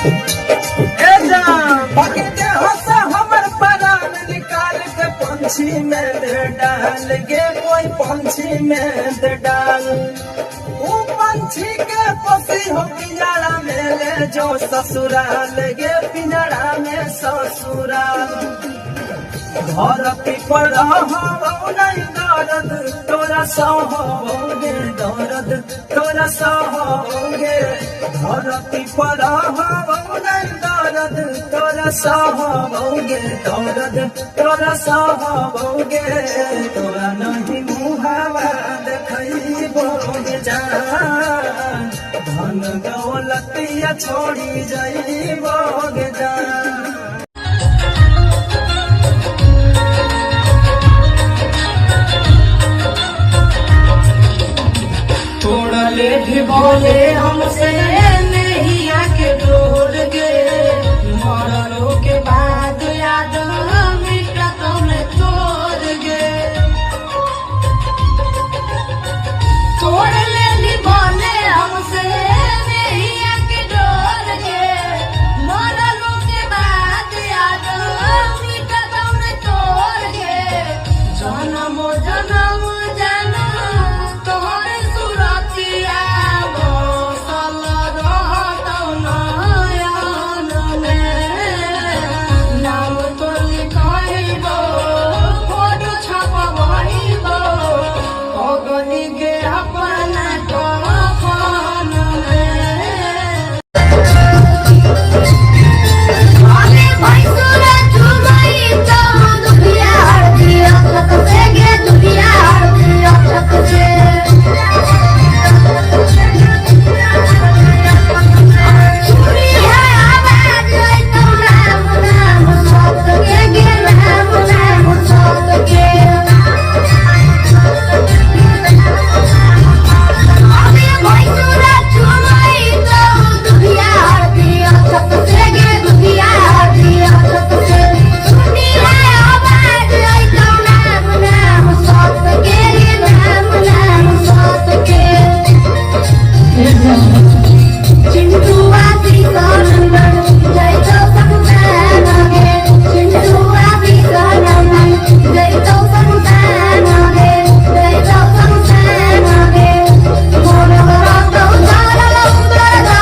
ए जा पकड़े हंस हमर परान निकाल के पंछी में दे डाल गे कोई पंछी में दे डाल वो पंछी के पसी हो पिंजरा में ले जो ससुराल गे पिंजरा में ससुराल धरती पर हो नहीं दर्द तोरा सहोगे दर्द तोरा सहोगे धरती पर हो नहीं दर्द तोरा सहोगे दर्द तोरा सहोगे तोरा नहीं मुहावा देखैबोगे जान धन दौलतिया छोड़ी जाइबोगे जान। थोड़ा लेट बोले हमसे